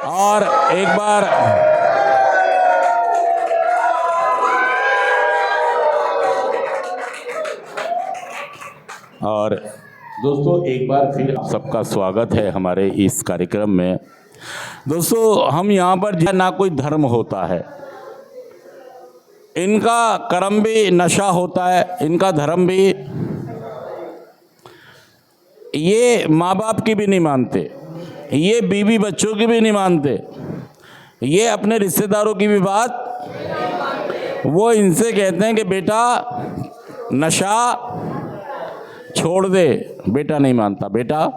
और एक बार और दोस्तों एक बार फिर सबका स्वागत है हमारे इस कार्यक्रम में। दोस्तों हम यहाँ पर ना कोई धर्म होता है, इनका कर्म भी नशा होता है, इनका धर्म भी, ये माँ बाप की भी नहीं मानते, ये बीवी बच्चों की भी नहीं मानते, ये अपने रिश्तेदारों की भी बात, वो इनसे कहते हैं कि बेटा नशा छोड़ दे, बेटा नहीं मानता। बेटा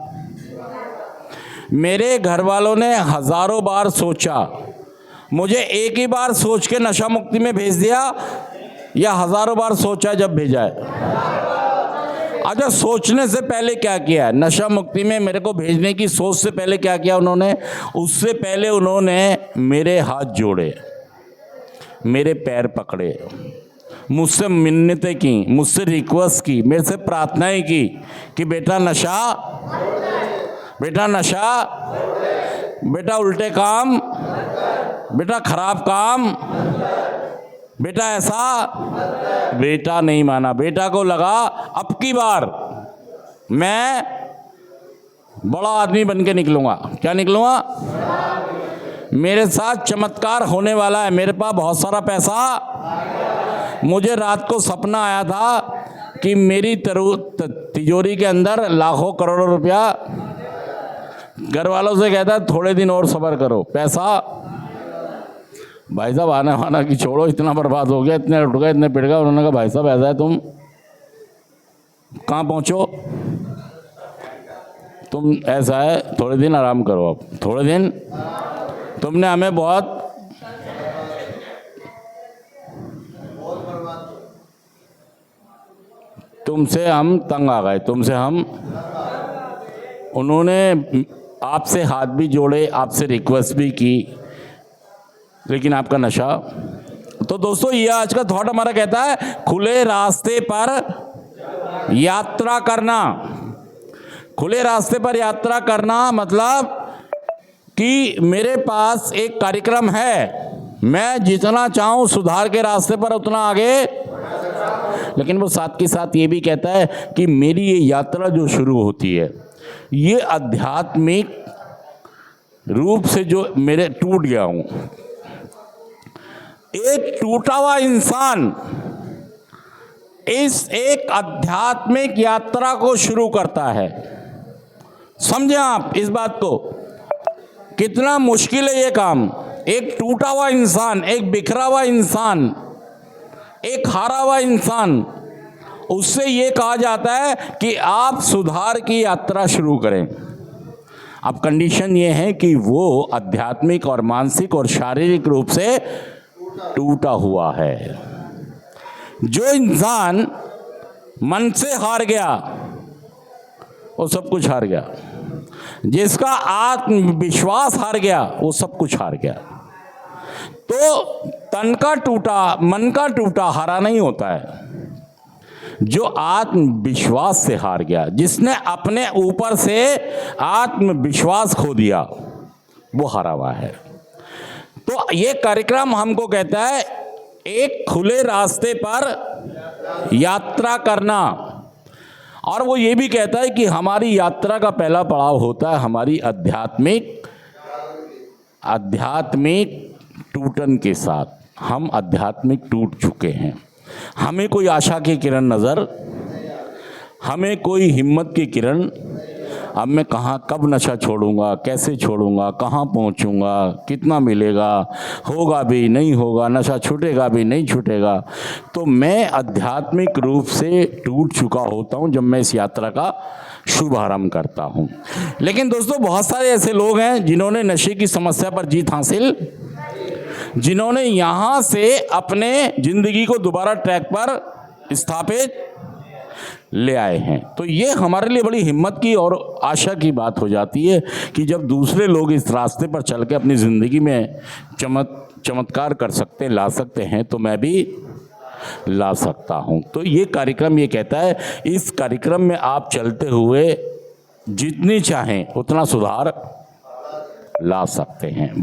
मेरे घर वालों ने हजारों बार सोचा, मुझे एक ही बार सोच के नशा मुक्ति में भेज दिया या हजारों बार सोचा जब भेजा है? अच्छा, सोचने से पहले क्या किया है? नशा मुक्ति में मेरे को भेजने की सोच से पहले क्या किया उन्होंने? उससे पहले उन्होंने मेरे हाथ जोड़े, मेरे पैर पकड़े, मुझसे मिन्नतें की, मुझसे रिक्वेस्ट की, मेरे से प्रार्थनाएं की कि बेटा नशा, बेटा नशा, बेटा उल्टे काम, बेटा खराब काम, बेटा ऐसा। बेटा नहीं माना। बेटा को लगा अब की बार मैं बड़ा आदमी बन के निकलूंगा। क्या निकलूंगा? मेरे साथ चमत्कार होने वाला है, मेरे पास बहुत सारा पैसा। मुझे रात को सपना आया था कि मेरी तिजोरी के अंदर लाखों करोड़ों रुपया। घर वालों से कहता है थोड़े दिन और सब्र करो, पैसा। भाई साहब आना वाना कि छोड़ो, इतना बर्बाद हो गया, इतने लुट गए, इतने पिट गए। उन्होंने कहा भाई साहब ऐसा है, तुम कहाँ पहुँचो, तुम ऐसा है थोड़े दिन आराम करो। अब थोड़े दिन तुमने हमें बहुत तुमसे हम तंग आ गए, तुमसे हम। उन्होंने आपसे हाथ भी जोड़े, आपसे रिक्वेस्ट भी की, लेकिन आपका नशा। तो दोस्तों ये आज का थॉट हमारा कहता है खुले रास्ते पर यात्रा करना। खुले रास्ते पर यात्रा करना मतलब कि मेरे पास एक कार्यक्रम है, मैं जितना चाहूं सुधार के रास्ते पर उतना आगे, लेकिन वो साथ के साथ ये भी कहता है कि मेरी ये यात्रा जो शुरू होती है, ये आध्यात्मिक रूप से जो मेरे टूट गया हूं, एक टूटा हुआ इंसान इस एक आध्यात्मिक यात्रा को शुरू करता है। समझे आप इस बात को? कितना मुश्किल है ये काम। एक टूटा हुआ इंसान, एक बिखरा हुआ इंसान, एक हारा हुआ इंसान, उससे ये कहा जाता है कि आप सुधार की यात्रा शुरू करें। अब कंडीशन ये है कि वो आध्यात्मिक और मानसिक और शारीरिक रूप से टूटा हुआ है। जो इंसान मन से हार गया वो सब कुछ हार गया, जिसका आत्मविश्वास हार गया वो सब कुछ हार गया। तो तन का टूटा, मन का टूटा हारा नहीं होता है। जो आत्मविश्वास से हार गया, जिसने अपने ऊपर से आत्मविश्वास खो दिया, वो हारा हुआ है। तो ये कार्यक्रम हमको कहता है एक खुले रास्ते पर यात्रा करना। और वो ये भी कहता है कि हमारी यात्रा का पहला पड़ाव होता है हमारी आध्यात्मिक टूटन के साथ। हम आध्यात्मिक टूट चुके हैं, हमें कोई आशा की किरण नज़र, हमें कोई हिम्मत की किरण। अब मैं कहाँ, कब नशा छोड़ूंगा, कैसे छोड़ूंगा, कहाँ पहुँचूंगा, कितना मिलेगा, होगा भी नहीं होगा, नशा छूटेगा भी नहीं छूटेगा। तो मैं आध्यात्मिक रूप से टूट चुका होता हूँ जब मैं इस यात्रा का शुभारंभ करता हूँ। लेकिन दोस्तों बहुत सारे ऐसे लोग हैं जिन्होंने नशे की समस्या पर जीत हासिल, जिन्होंने यहाँ से अपने ज़िंदगी को दोबारा ट्रैक पर स्थापित ले आए हैं। तो ये हमारे लिए बड़ी हिम्मत की और आशा की बात हो जाती है कि जब दूसरे लोग इस रास्ते पर चल के अपनी ज़िंदगी में चमत्कार कर सकते, ला सकते हैं, तो मैं भी ला सकता हूं। तो ये कार्यक्रम ये कहता है, इस कार्यक्रम में आप चलते हुए जितनी चाहें उतना सुधार ला सकते हैं।